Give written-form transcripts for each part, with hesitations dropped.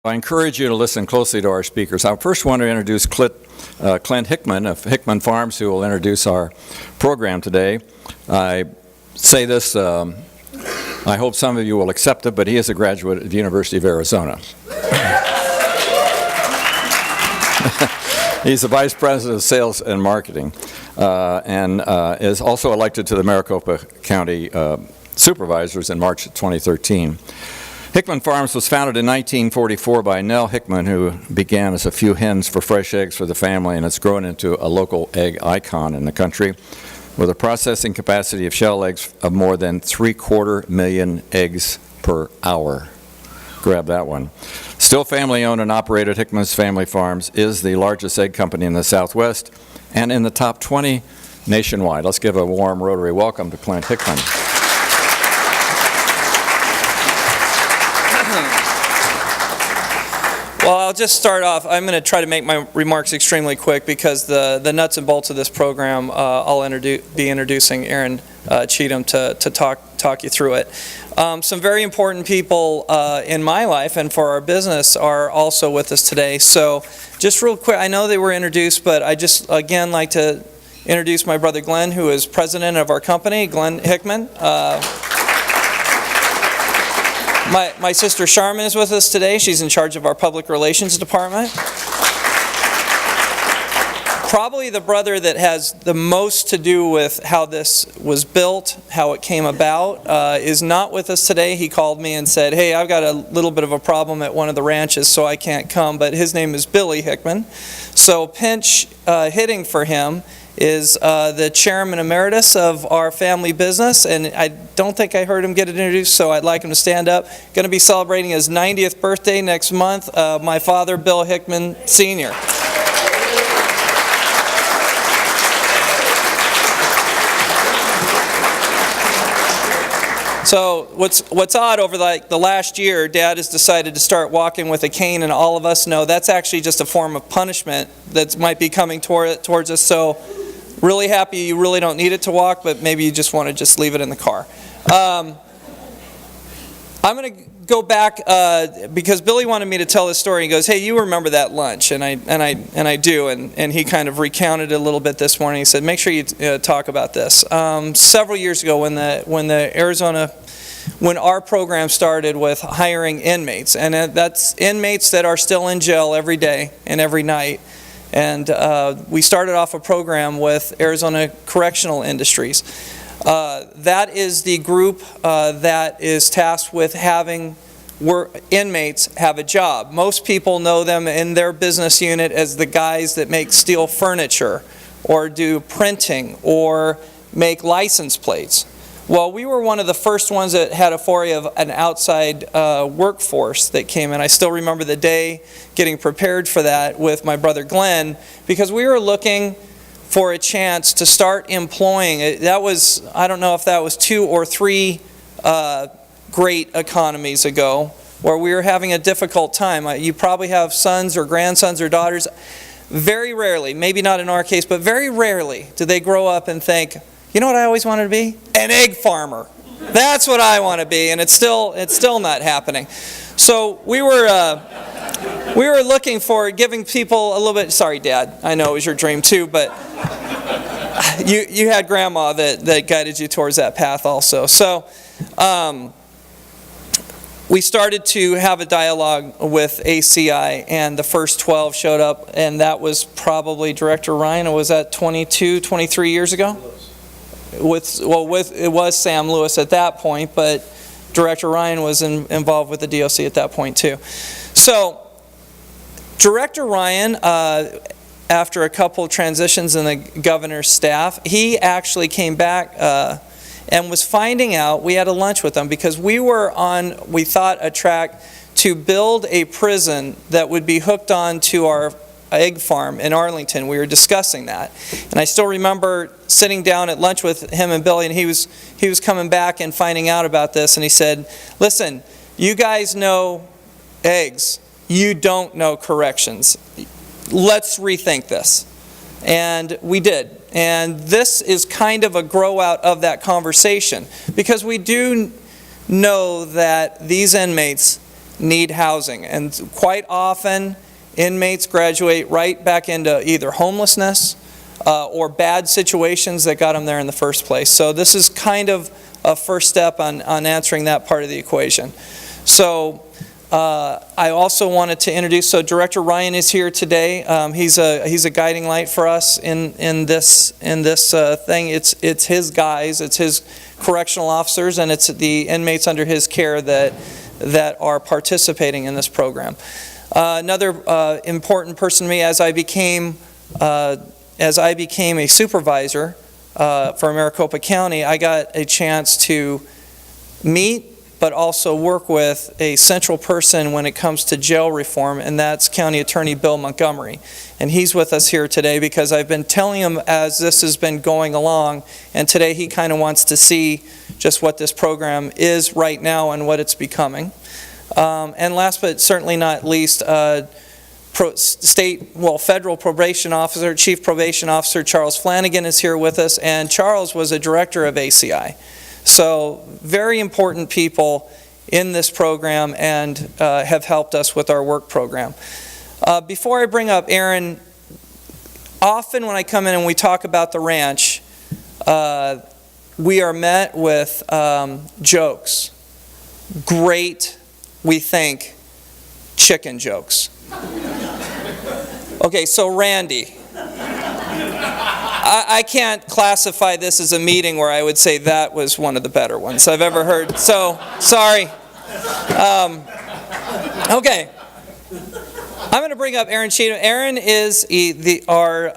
I encourage you to listen closely to our speakers. I first want to introduce Clint Hickman of Hickman Farms, who will introduce our program today. I say this, I hope some of you will accept it, but he is a graduate of the University of Arizona. He's the Vice President of Sales and Marketing and is also elected to the Maricopa County Supervisors in March of 2013. Hickman Farms was founded in 1944 by Nell Hickman, who began as a few hens for fresh eggs for the family, and it's grown into a local egg icon in the country with a processing capacity of shell eggs of more than 750,000 eggs per hour. Grab that one. Still family-owned and operated, Hickman's Family Farms is the largest egg company in the Southwest and in the top 20 nationwide. Let's give a warm Rotary welcome to Clint Hickman. Well, I'll just start off. I'm going to try to make my remarks extremely quick because the nuts and bolts of this program, I'll be introducing Aaron Cheatham to talk you through it. Some very important people in my life and for our business are also with us today. So just real quick, I know they were introduced, but I just again like to introduce my brother Glenn, who is president of our company, Glenn Hickman. My sister Charmin is with us today. She's in charge of our public relations department. Probably the brother that has the most to do with how this was built, how it came about, is not with us today. He called me and said, hey, I've got a little bit of a problem at one of the ranches, so I can't come. But his name is Billy Hickman. So pinch hitting for him is the chairman emeritus of our family business, and I don't think I heard him get introduced, so I'd like him to stand up. Going to be celebrating his 90th birthday next month, my father, Bill Hickman Sr. So what's odd, over the last year, Dad has decided to start walking with a cane, and all of us know that's actually just a form of punishment that might be coming towards us. So really happy you really don't need it to walk, but maybe you just want to just leave it in the car. I'm going to go back because Billy wanted me to tell this story. He goes, hey, you remember that lunch? And I do, and he kind of recounted it a little bit this morning. He said, make sure you talk about this. Several years ago when our program started with hiring inmates, and that's inmates that are still in jail every day and every night. And we started off a program with Arizona Correctional Industries. That is the group that is tasked with having inmates have a job. Most people know them in their business unit as the guys that make steel furniture or do printing or make license plates. Well, we were one of the first ones that had a foray of an outside workforce that came in. I still remember the day getting prepared for that with my brother Glenn, because we were looking for a chance to start employing. That was, I don't know if that was 2 or 3 great economies ago, where we were having a difficult time. You probably have sons or grandsons or daughters. Very rarely, maybe not in our case, but very rarely do they grow up and think, you know what I always wanted to be? An egg farmer. That's what I want to be, and it's still not happening. So we were looking for giving people a little bit. Sorry, Dad. I know it was your dream too, but you had Grandma that guided you towards that path also. So we started to have a dialogue with ACI, and the first 12 showed up, and that was probably Director Ryan. Was that 22, 23 years ago? It was Sam Lewis at that point, but Director Ryan was involved with the DOC at that point too. So Director Ryan, after a couple of transitions in the governor's staff, he actually came back and was finding out. We had a lunch with him because we were on, we thought, a track to build a prison that would be hooked on to our egg farm in Arlington. We were discussing that, and I still remember sitting down at lunch with him and Billy, and he was coming back and finding out about this, and he said, listen, you guys know eggs, you don't know corrections. Let's rethink this. And we did. And this is kind of a grow out of that conversation, because we do know that these inmates need housing. And quite often, inmates graduate right back into either homelessness or bad situations that got them there in the first place. So this is kind of a first step on answering that part of the equation. So I also wanted to introduce, so Director Ryan is here today. He's a guiding light for us in this thing. It's his guys, it's his correctional officers, and it's the inmates under his care that are participating in this program. Another important person to me, as I became a supervisor for Maricopa County, I got a chance to meet but also work with a central person when it comes to jail reform, and that's County Attorney Bill Montgomery. And he's with us here today because I've been telling him as this has been going along, and today he kind of wants to see just what this program is right now and what it's becoming. And last but certainly not least, federal probation officer, Chief Probation Officer Charles Flanagan is here with us, and Charles was a director of ACI. So very important people in this program and have helped us with our work program. Before I bring up Aaron, often when I come in and we talk about the ranch, we are met with jokes. Great, we think, chicken jokes. Okay, so Randy. I can't classify this as a meeting where I would say that was one of the better ones I've ever heard. So, sorry. Okay. I'm going to bring up Aaron Cheatham. Aaron is our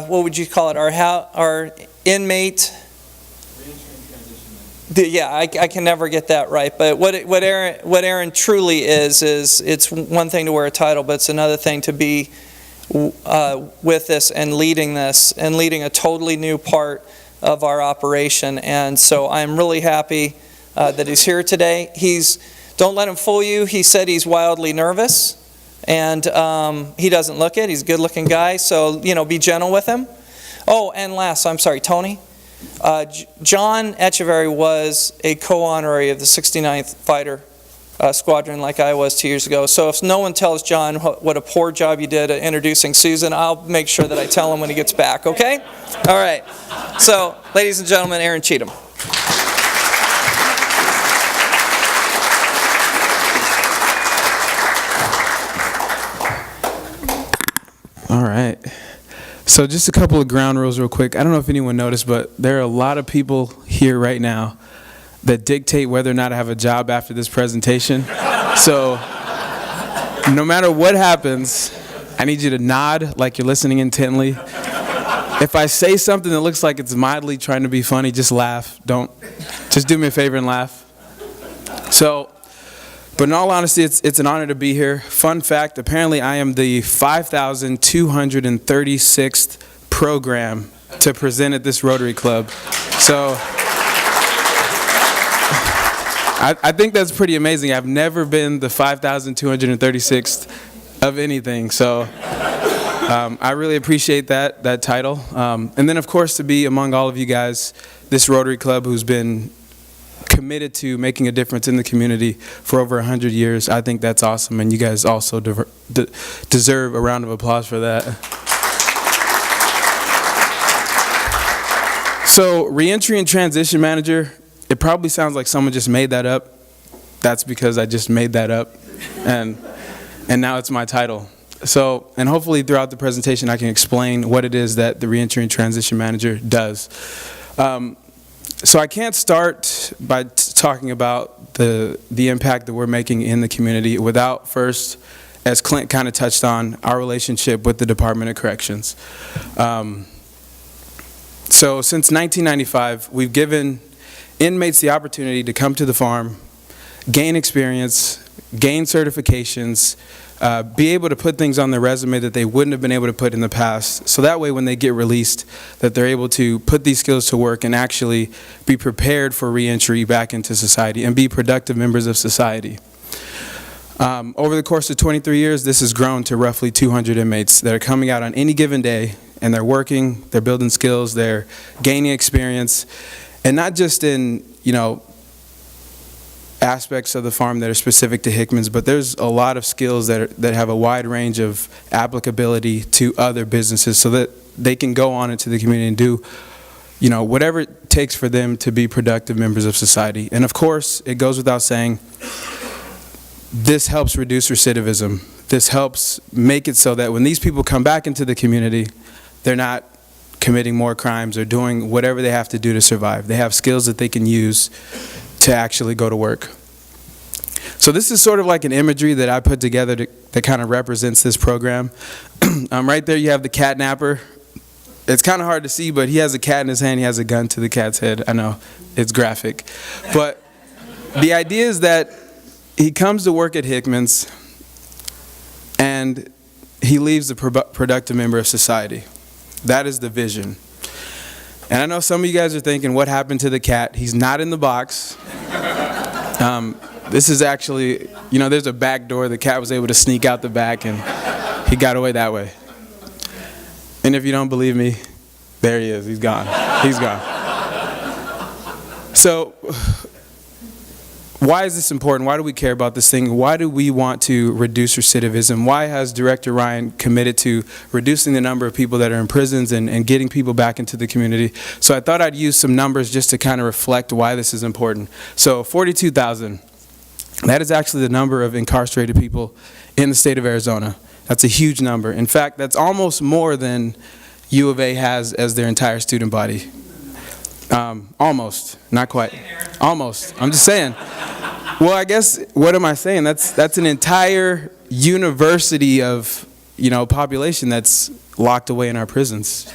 what would you call it? Our inmate. I can never get that right. But what Aaron truly is it's one thing to wear a title, but it's another thing to be with this and leading a totally new part of our operation. And so I'm really happy that he's here today. Don't let him fool you. He said he's wildly nervous, and he doesn't look it. He's a good-looking guy, so be gentle with him. Oh, and last, I'm sorry, Tony. John Echeverry was a co-honorary of the 69th Fighter Squadron like I was 2 years ago. So if no one tells John what a poor job you did at introducing Susan, I'll make sure that I tell him when he gets back, okay? All right. So, ladies and gentlemen, Aaron Cheatham. All right. So just a couple of ground rules real quick. I don't know if anyone noticed, but there are a lot of people here right now that dictate whether or not I have a job after this presentation. So no matter what happens, I need you to nod like you're listening intently. If I say something that looks like it's mildly trying to be funny, just laugh. Just do me a favor and laugh. So, but in all honesty, it's an honor to be here. Fun fact, apparently I am the 5,236th program to present at this Rotary Club. So I think that's pretty amazing. I've never been the 5,236th of anything. So I really appreciate that title. And then, of course, to be among all of you guys, this Rotary Club who's been committed to making a difference in the community for over 100 years. I think that's awesome, and you guys also deserve a round of applause for that. So, Reentry and Transition Manager, it probably sounds like someone just made that up. That's because I just made that up, and now it's my title. So, and hopefully throughout the presentation I can explain what it is that the Reentry and Transition Manager does. So I can't start by talking about the impact that we're making in the community without first, as Clint kind of touched on, our relationship with the Department of Corrections. So since 1995, we've given inmates the opportunity to come to the farm, gain experience, gain certifications, be able to put things on their resume that they wouldn't have been able to put in the past. So that way when they get released, that they're able to put these skills to work and actually be prepared for reentry back into society and be productive members of society. Over the course of 23 years, this has grown to roughly 200 inmates that are coming out on any given day, and they're working, they're building skills, they're gaining experience, and not just in, aspects of the farm that are specific to Hickman's, but there's a lot of skills that have a wide range of applicability to other businesses so that they can go on into the community and do, whatever it takes for them to be productive members of society. And of course, it goes without saying, this helps reduce recidivism. This helps make it so that when these people come back into the community, they're not committing more crimes or doing whatever they have to do to survive. They have skills that they can use to actually go to work. So this is sort of like an imagery that I put together that kind of represents this program. Right there you have the cat napper. It's kind of hard to see, but he has a cat in his hand. He has a gun to the cat's head. I know, it's graphic. But the idea is that he comes to work at Hickman's and he leaves a productive member of society. That is the vision. And I know some of you guys are thinking, what happened to the cat? He's not in the box. This is actually, there's a back door. The cat was able to sneak out the back and he got away that way. And if you don't believe me, there he is. He's gone. He's gone. So why is this important? Why do we care about this thing? Why do we want to reduce recidivism? Why has Director Ryan committed to reducing the number of people that are in prisons and getting people back into the community? So I thought I'd use some numbers just to kind of reflect why this is important. So 42,000, that is actually the number of incarcerated people in the state of Arizona. That's a huge number. In fact, that's almost more than U of A has as their entire student body. Almost, not quite. Almost. I'm just saying. Well, I guess, what am I saying? That's an entire university of, population that's locked away in our prisons.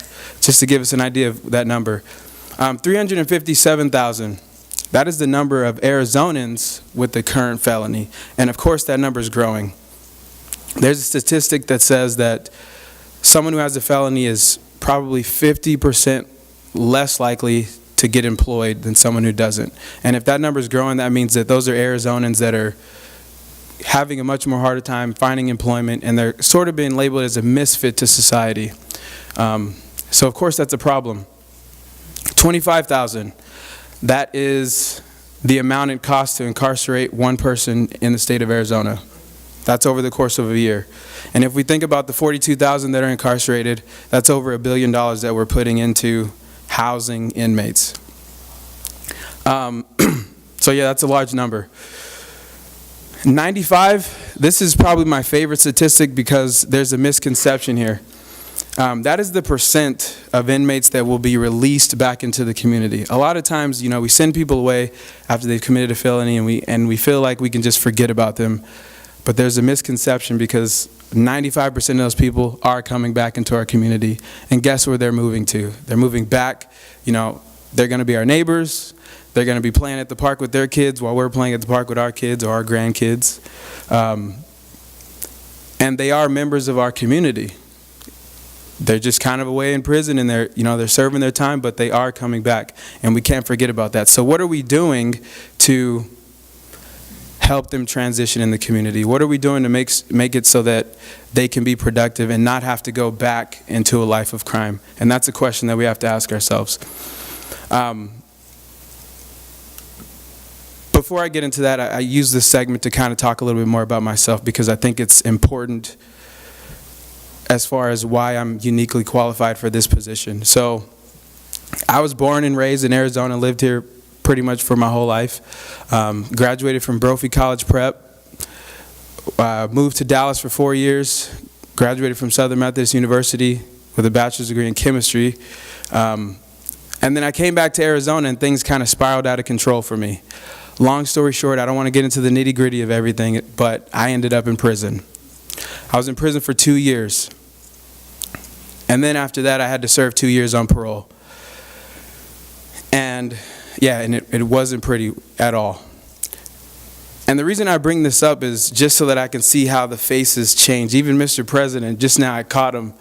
Just to give us an idea of that number. 357,000. That is the number of Arizonans with the current felony. And of course, that number is growing. There's a statistic that says that someone who has a felony is probably 50% less likely to get employed than someone who doesn't. And if that number is growing, that means that those are Arizonans that are having a much more harder time finding employment, and they're sort of being labeled as a misfit to society. So of course that's a problem. 25,000, that is the amount it costs to incarcerate one person in the state of Arizona. That's over the course of a year. And if we think about the 42,000 that are incarcerated, that's over $1 billion that we're putting into housing inmates. So yeah, that's a large number. 95, this is probably my favorite statistic because there's a misconception here. That is the percent of inmates that will be released back into the community. A lot of times, we send people away after they've committed a felony and we feel like we can just forget about them. But there's a misconception because 95% of those people are coming back into our community. And guess where they're moving to? They're moving back. They're going to be our neighbors. They're going to be playing at the park with their kids while we're playing at the park with our kids or our grandkids. And they are members of our community. They're just kind of away in prison and they're serving their time, but they are coming back. And we can't forget about that. So what are we doing to help them transition in the community? What are we doing to make it so that they can be productive and not have to go back into a life of crime? And that's a question that we have to ask ourselves. Before I get into that, I use this segment to kind of talk a little bit more about myself because I think it's important as far as why I'm uniquely qualified for this position. So I was born and raised in Arizona, lived here pretty much for my whole life. Graduated from Brophy College Prep, moved to Dallas for 4 years, graduated from Southern Methodist University with a bachelor's degree in chemistry. And then I came back to Arizona and things kind of spiraled out of control for me. Long story short, I don't want to get into the nitty-gritty of everything, but I ended up in prison. I was in prison for 2 years. And then after that, I had to serve 2 years on parole. And yeah, and it wasn't pretty at all. And the reason I bring this up is just so that I can see how the faces change. Even Mr. President, just now I caught him.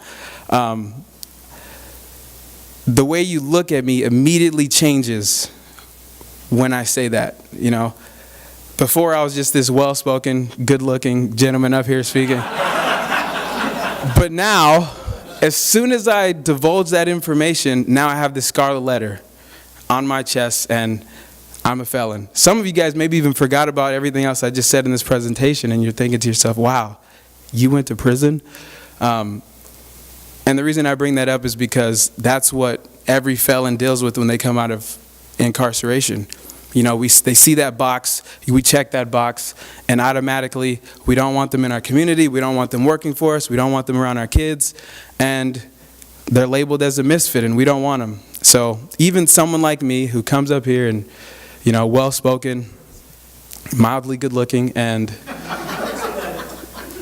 The way you look at me immediately changes when I say that, Before I was just this well-spoken, good-looking gentleman up here speaking. But now, as soon as I divulge that information, now I have this scarlet letter on my chest, and I'm a felon. Some of you guys maybe even forgot about everything else I just said in this presentation, and you're thinking to yourself, wow, you went to prison? And the reason I bring that up is because that's what every felon deals with when they come out of incarceration. You know, they see that box, we check that box, and automatically we don't want them in our community, we don't want them working for us, we don't want them around our kids, and they're labeled as a misfit, and we don't want them. So even someone like me who comes up here and, you know, well-spoken, mildly good-looking, and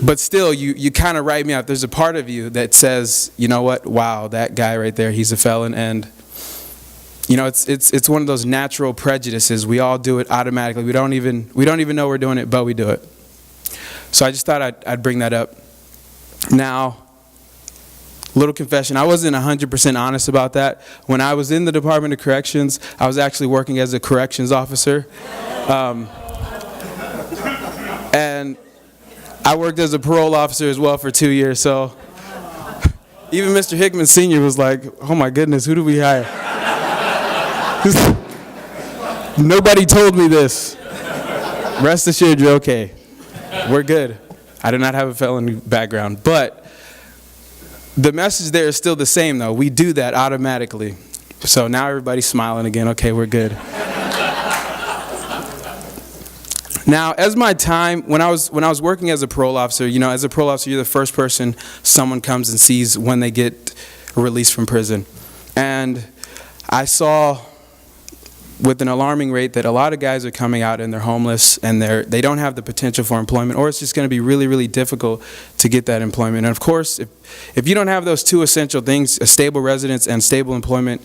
but still, you kind of write me out. There's a part of you that says, you know what, wow, that guy right there, he's a felon, and you know, it's one of those natural prejudices. We all do it automatically. We don't even know we're doing it, but we do it. So I just thought I'd bring that up. Now, little confession, I wasn't 100% honest about that. When I was in the Department of Corrections, I was actually working as a corrections officer. And I worked as a parole officer as well for 2 years, so even Mr. Hickman Sr. was like, oh my goodness, who do we hire? Nobody told me this. Rest assured, you're okay. We're good. I do not have a felony background. But the message there is still the same, though. We do that automatically. So now everybody's smiling again. Okay, we're good. Now, as my time, when I was working as a parole officer, you know, as a parole officer, you're the first person someone comes and sees when they get released from prison. And I saw with an alarming rate that a lot of guys are coming out and they're homeless and they don't have the potential for employment, or it's just going to be really, really difficult to get that employment. And of course, if you don't have those two essential things, a stable residence and stable employment,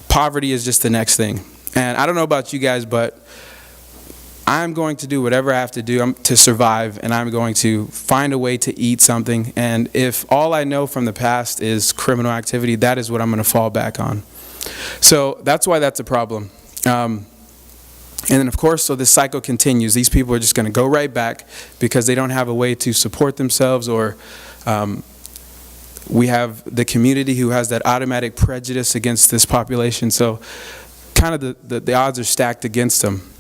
poverty is just the next thing. And I don't know about you guys, but I'm going to do whatever I have to do to survive, and I'm going to find a way to eat something. And if all I know from the past is criminal activity, that is what I'm going to fall back on. So that's why that's a problem. And then, of course, so this cycle continues. These people are just going to go right back because they don't have a way to support themselves, or we have the community who has that automatic prejudice against this population. So kind of the odds are stacked against them.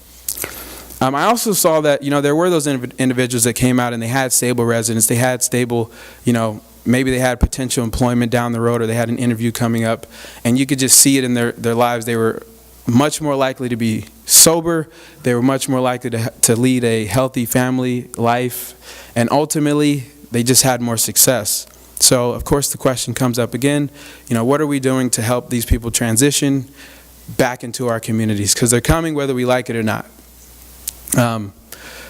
I also saw that, you know, there were those individuals that came out and they had stable residence, they had stable, you know, maybe they had potential employment down the road, or they had an interview coming up, and you could just see it in their lives. They were much more likely to be sober, they were much more likely to lead a healthy family life, and ultimately they just had more success. So of course the question comes up again, you know, what are we doing to help these people transition back into our communities? Because they're coming whether we like it or not.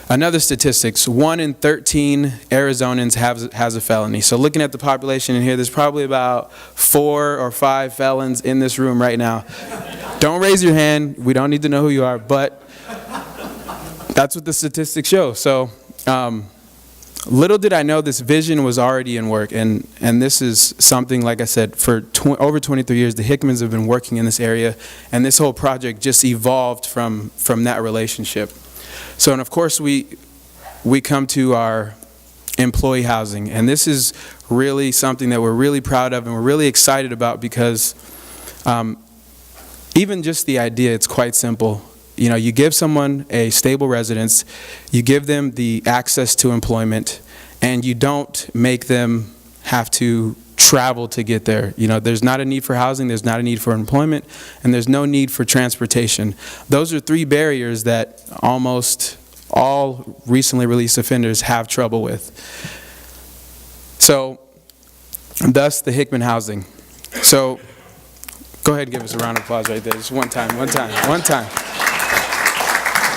Another statistics, 1 in 13 Arizonans has a felony. So looking at the population in here, there's probably about 4 or 5 felons in this room right now. Don't raise your hand, we don't need to know who you are, but that's what the statistics show. So little did I know this vision was already in work, and this is something, like I said, for over 23 years, the Hickmans have been working in this area, and this whole project just evolved from that relationship. So, and of course, we come to our employee housing, and this is really something that we're really proud of and we're really excited about, because even just the idea, it's quite simple. You know, you give someone a stable residence, you give them the access to employment, and you don't make them have to travel to get there. You know, there's not a need for housing, there's not a need for employment, and there's no need for transportation. Those are 3 barriers that almost all recently released offenders have trouble with. So, thus the Hickman housing. So, go ahead and give us a round of applause right there. Just one time.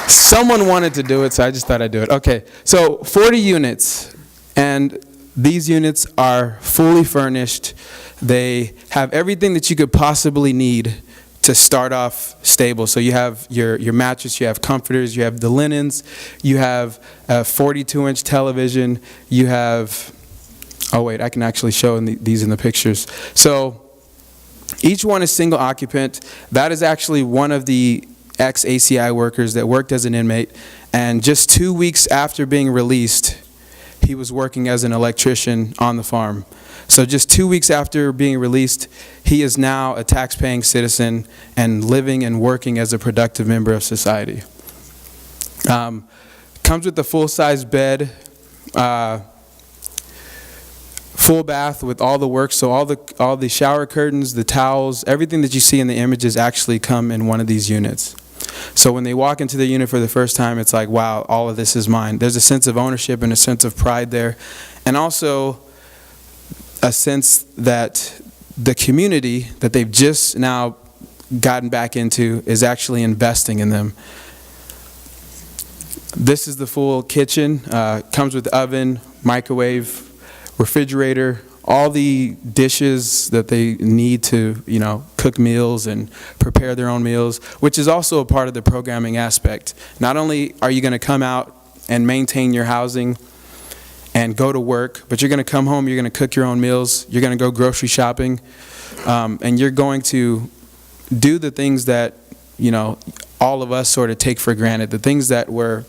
Someone wanted to do it, so I just thought I'd do it. Okay, so 40 units, and these units are fully furnished. They have everything that you could possibly need to start off stable. So you have your mattress, you have comforters, you have the linens, you have a 42-inch television, you have, oh wait, I can actually show these in the pictures. So each one is single occupant. That is actually one of the ex-ACI workers that worked as an inmate, and just 2 weeks after being released, he was working as an electrician on the farm. So just 2 weeks after being released, he is now a tax-paying citizen and living and working as a productive member of society. Comes with a full-size bed, full bath with all the work. So all the shower curtains, the towels, everything that you see in the images actually come in one of these units. So when they walk into the unit for the first time, it's like, wow, all of this is mine. There's a sense of ownership and a sense of pride there. And also a sense that the community that they've just now gotten back into is actually investing in them. This is the full kitchen. Comes with oven, microwave, refrigerator, all the dishes that they need to, cook meals and prepare their own meals, which is also a part of the programming aspect. Not only are you going to come out and maintain your housing and go to work, but you're going to come home, you're going to cook your own meals, you're going to go grocery shopping, and you're going to do the things that, all of us sort of take for granted, the things that were,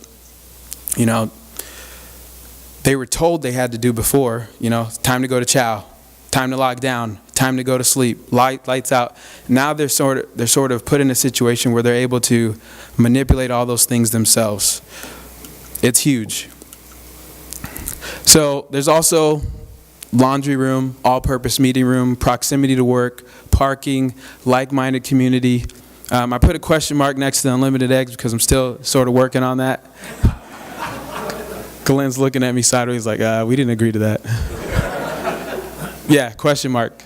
they were told they had to do before, time to go to chow, time to lock down, time to go to sleep, lights out. Now they're sort of put in a situation where they're able to manipulate all those things themselves. It's huge. So there's also laundry room, all-purpose meeting room, proximity to work, parking, like-minded community. I put a question mark next to the unlimited eggs because I'm still sort of working on that. Glenn's looking at me sideways like, we didn't agree to that. Yeah, question mark.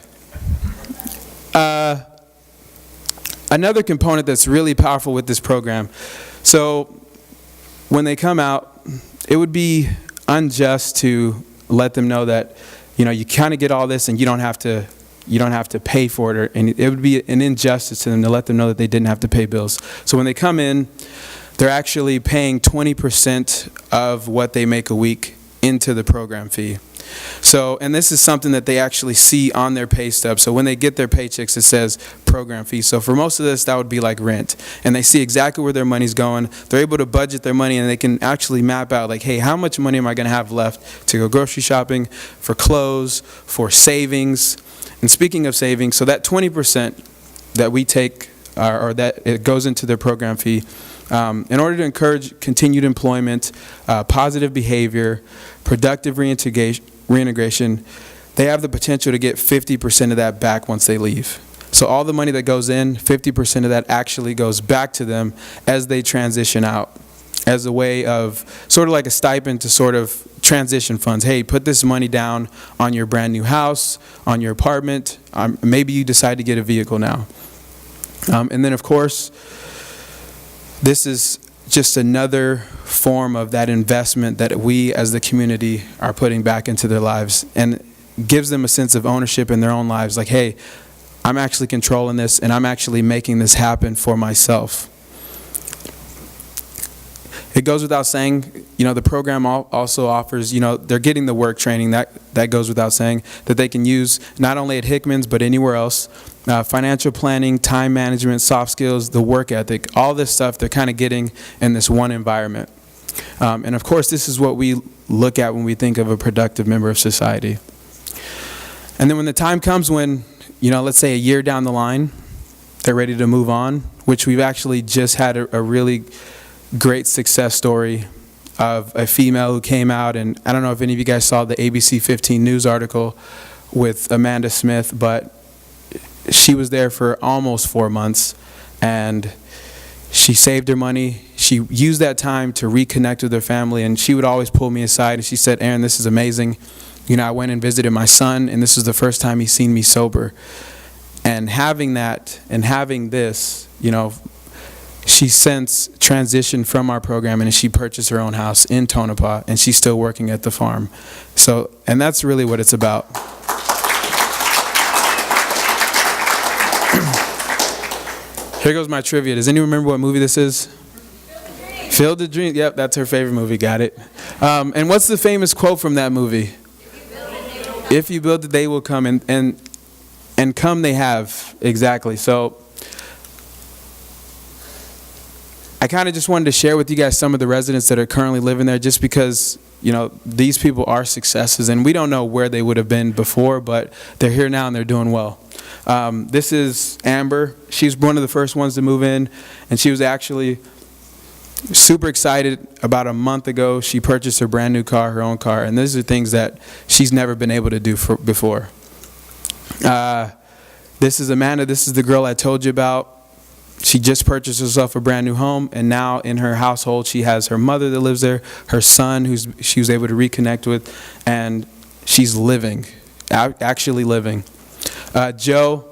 Another component that's really powerful with this program. So when they come out, it would be unjust to let them know that, you kind of get all this and you don't have to pay for it, and it would be an injustice to them to let them know that they didn't have to pay bills. So when they come in, they're actually paying 20% of what they make a week into the program fee. So, and this is something that they actually see on their pay stub. So when they get their paychecks, it says program fee. So for most of this, that would be like rent. And they see exactly where their money's going. They're able to budget their money, and they can actually map out like, hey, how much money am I going to have left to go grocery shopping, for clothes, for savings. And speaking of savings, so that 20% that we take, or that it goes into their program fee, in order to encourage continued employment, positive behavior, productive reintegration, they have the potential to get 50% of that back once they leave. So all the money that goes in, 50% of that actually goes back to them as they transition out, as a way of sort of like a stipend to sort of transition funds. Hey, put this money down on your brand new house, on your apartment. Maybe you decide to get a vehicle now. And then, of course, this is just another form of that investment that we as the community are putting back into their lives, and gives them a sense of ownership in their own lives. Like, hey, I'm actually controlling this, and I'm actually making this happen for myself. It goes without saying, the program also offers, they're getting the work training, that goes without saying, that they can use not only at Hickman's but anywhere else. Financial planning, time management, soft skills, the work ethic, all this stuff they're kind of getting in this one environment. And of course, this is what we look at when we think of a productive member of society. And then when the time comes when, let's say a year down the line, they're ready to move on, which we've actually just had a really great success story of a female who came out, and I don't know if any of you guys saw the ABC 15 news article with Amanda Smith, but she was there for almost 4 months, and she saved her money. She used that time to reconnect with her family, and she would always pull me aside, and she said, Aaron, this is amazing. I went and visited my son, and this was the first time he's seen me sober. And having that, and having this, she since transitioned from our program, and she purchased her own house in Tonopah, and she's still working at the farm. So, and that's really what it's about. Here goes my trivia. Does anyone remember what movie this is? Field of Dreams. Yep, that's her favorite movie. Got it. And what's the famous quote from that movie? If you build it, they will come, and come they have. Exactly. So I kind of just wanted to share with you guys some of the residents that are currently living there, just because, you know, these people are successes, and we don't know where they would have been before, but they're here now and they're doing well. This is Amber. She's one of the first ones to move in, and she was actually super excited. About a month ago, she purchased her brand new car, her own car, and these are things that she's never been able to do before. This is Amanda. This is the girl I told you about. She just purchased herself a brand new home, and now in her household she has her mother that lives there, her son who she was able to reconnect with, and she's living, actually living. Joe,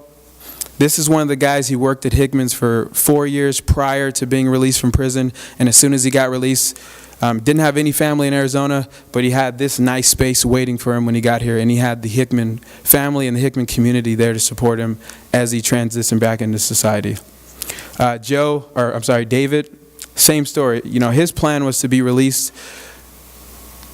this is one of the guys. He worked at Hickman's for 4 years prior to being released from prison, and as soon as he got released, didn't have any family in Arizona, but he had this nice space waiting for him when he got here, and he had the Hickman family and the Hickman community there to support him as he transitioned back into society. David, same story. You know, his plan was to be released,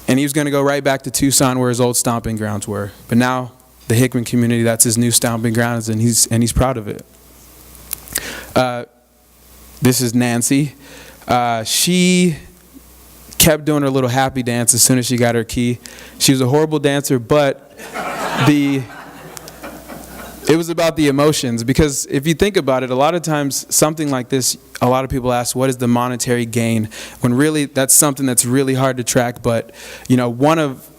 and he was going to go right back to Tucson where his old stomping grounds were. But now the Hickman community, that's his new stomping grounds, and he's proud of it. This is Nancy. She kept doing her little happy dance as soon as she got her key. She was a horrible dancer, but it was about the emotions, because if you think about it, a lot of times something like this, a lot of people ask, what is the monetary gain? When really that's something that's really hard to track. But you know, one of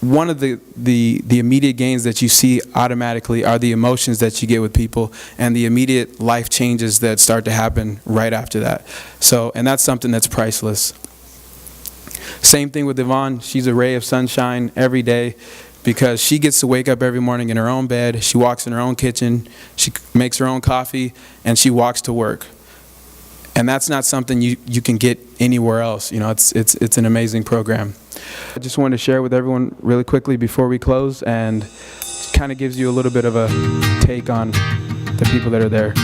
the immediate gains that you see automatically are the emotions that you get with people and the immediate life changes that start to happen right after that. So, and that's something that's priceless. Same thing with Yvonne. She's a ray of sunshine every day, because she gets to wake up every morning in her own bed. She walks in her own kitchen, she makes her own coffee, and she walks to work. And that's not something you can get anywhere else. You know, it's an amazing program. I just wanted to share with everyone really quickly before we close, and it kind of gives you a little bit of a take on the people that are there.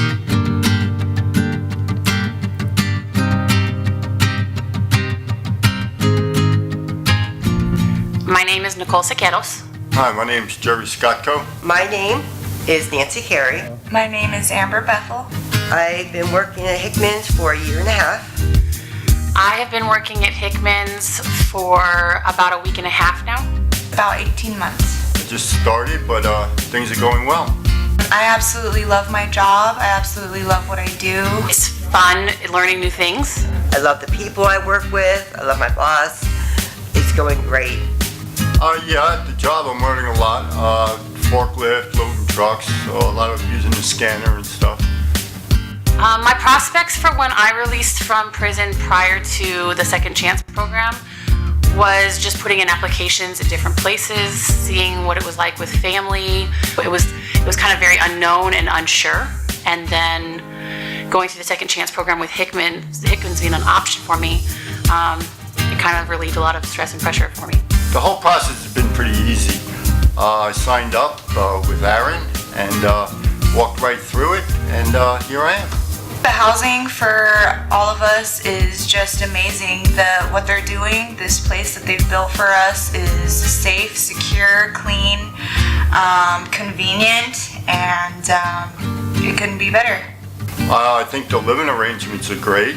My name is Nicole Sequeros. Hi, my name's Jerry Scottco. My name is Nancy Carey. My name is Amber Bethel. I've been working at Hickman's for 1.5 years. I have been working at Hickman's for about a week and a half now. About 18 months. I just started, but things are going well. I absolutely love my job. I absolutely love what I do. It's fun learning new things. I love the people I work with. I love my boss. It's going great. Yeah, at the job I'm learning a lot. Forklift, loading trucks, so a lot of using the scanner and stuff. My prospects for when I released from prison prior to the Second Chance program was just putting in applications at different places, seeing what it was like with family. It was kind of very unknown and unsure. And then going through the Second Chance program with Hickman's being an option for me, it kind of relieved a lot of stress and pressure for me. The whole process has been pretty easy. I signed up with Aaron and walked right through it, and here I am. The housing for all of us is just amazing. What they're doing, this place that they've built for us, is safe, secure, clean, convenient, and it couldn't be better. I think the living arrangements are great.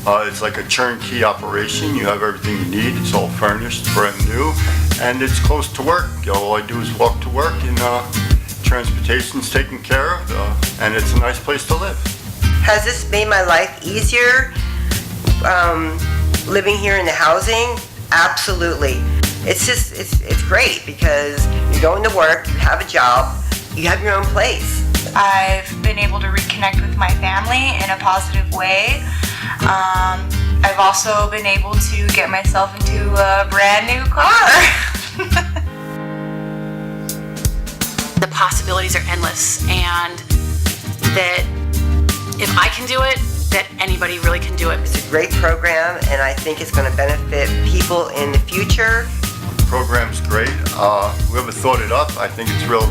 It's like a turnkey operation. You have everything you need. It's all furnished, brand new, and it's close to work. All I do is walk to work, and transportation's taken care of, and it's a nice place to live. Has this made my life easier, living here in the housing? Absolutely. It's great, because you're going to work, you have a job, you have your own place. I've been able to reconnect with my family in a positive way. I've also been able to get myself into a brand new car. The possibilities are endless, and that if I can do it, that anybody really can do it. It's a great program, and I think it's going to benefit people in the future. The program's great. Whoever thought it up, I think it's real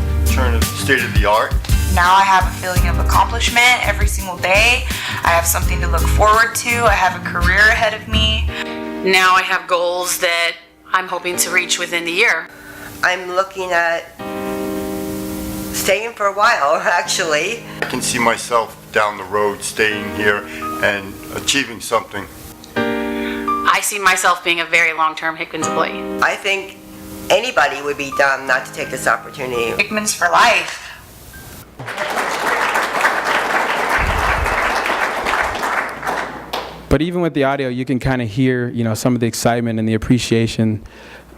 state of the art. Now I have a feeling of accomplishment every single day. I have something to look forward to. I have a career ahead of me. Now I have goals that I'm hoping to reach within the year. I'm looking at staying for a while, actually. I can see myself down the road staying here and achieving something. I see myself being a very long-term Hickman's employee. I think anybody would be dumb not to take this opportunity. Hickman's for life. But even with the audio, you can kind of hear, some of the excitement and the appreciation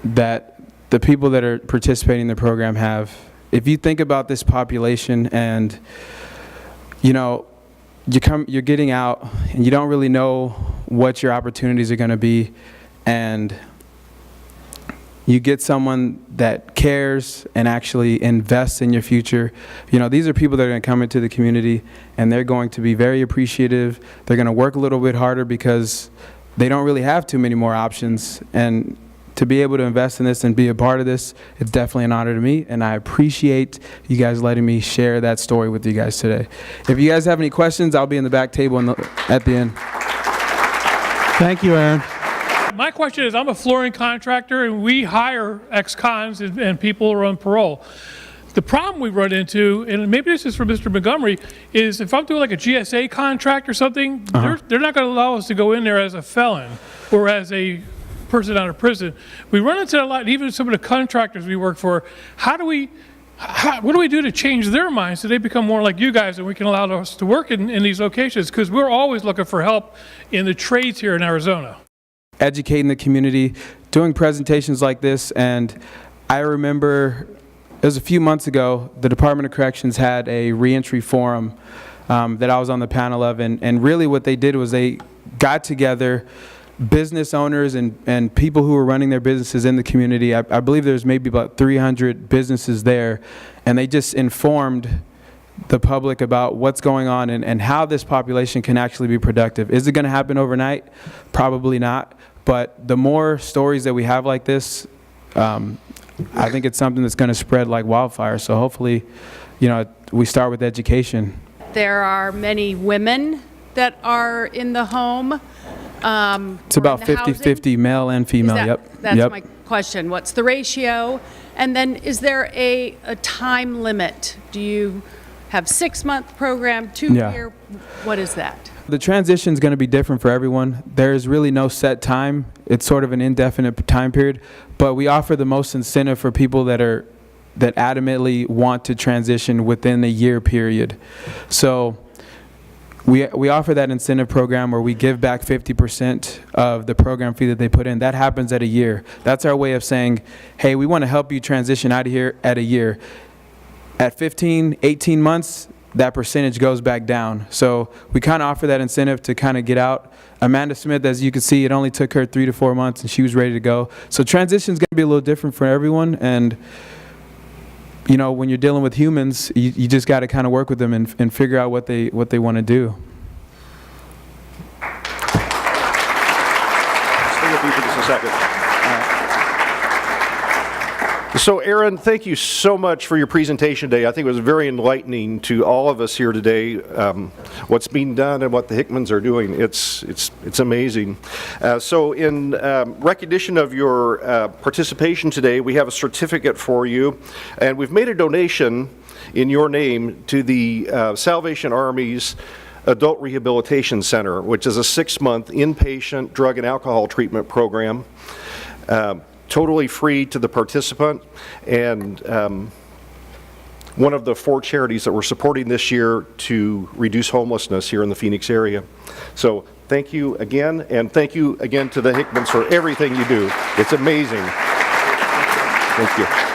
that the people that are participating in the program have. If you think about this population and, you're getting out and you don't really know what your opportunities are going to be, and you get someone that cares and actually invests in your future. These are people that are going to come into the community and they're going to be very appreciative. They're going to work a little bit harder because they don't really have too many more options. And to be able to invest in this and be a part of this, it's definitely an honor to me, and I appreciate you guys letting me share that story with you guys today. If you guys have any questions, I'll be in the back table at the end. Thank you, Aaron. My question is, I'm a flooring contractor, and we hire ex-cons and people who are on parole. The problem we run into, and maybe this is for Mr. Montgomery, is if I'm doing like a GSA contract or something, they're not going to allow us to go in there as a felon or as a person out of prison. We run into a lot, even some of the contractors we work for. What do we do to change their minds so they become more like you guys and we can allow us to work in these locations? Because we're always looking for help in the trades here in Arizona. Educating the community, doing presentations like this, and I remember it was a few months ago, the Department of Corrections had a reentry forum that I was on the panel of, and really what they did was they got together business owners and people who were running their businesses in the community. I believe there's maybe about 300 businesses there, and they just informed the public about what's going on and how this population can actually be productive. Is it going to happen overnight? Probably not. But the more stories that we have like this, I think it's something that's going to spread like wildfire. So hopefully, we start with education. There are many women that are in the home. It's about 50-50 male and female. That's my question. What's the ratio? And then is there a time limit? Do you have 6-month program, 2-year? What is that? The transition is going to be different for everyone. There's really no set time. It's sort of an indefinite time period, but we offer the most incentive for people that adamantly want to transition within a year period. So we offer that incentive program where we give back 50% of the program fee that they put in. That happens at a year. That's our way of saying, hey, we want to help you transition out of here at a year. At 15, 18 months, that percentage goes back down. So we kind of offer that incentive to kind of get out. Amanda Smith, as you can see, it only took her 3 to 4 months and she was ready to go. So transition is going to be a little different for everyone. And, when you're dealing with humans, you just got to kind of work with them and figure out what they want to do. Stay with me for just a second. So, Aaron, thank you so much for your presentation today. I think it was very enlightening to all of us here today. What's being done and what the Hickmans are doing, it's amazing. So, in recognition of your participation today, we have a certificate for you, and we've made a donation in your name to the Salvation Army's Adult Rehabilitation Center, which is a 6-month inpatient drug and alcohol treatment program. Totally free to the participant, and one of the 4 charities that we're supporting this year to reduce homelessness here in the Phoenix area. So thank you again, and thank you again to the Hickmans for everything you do. It's amazing. Thank you.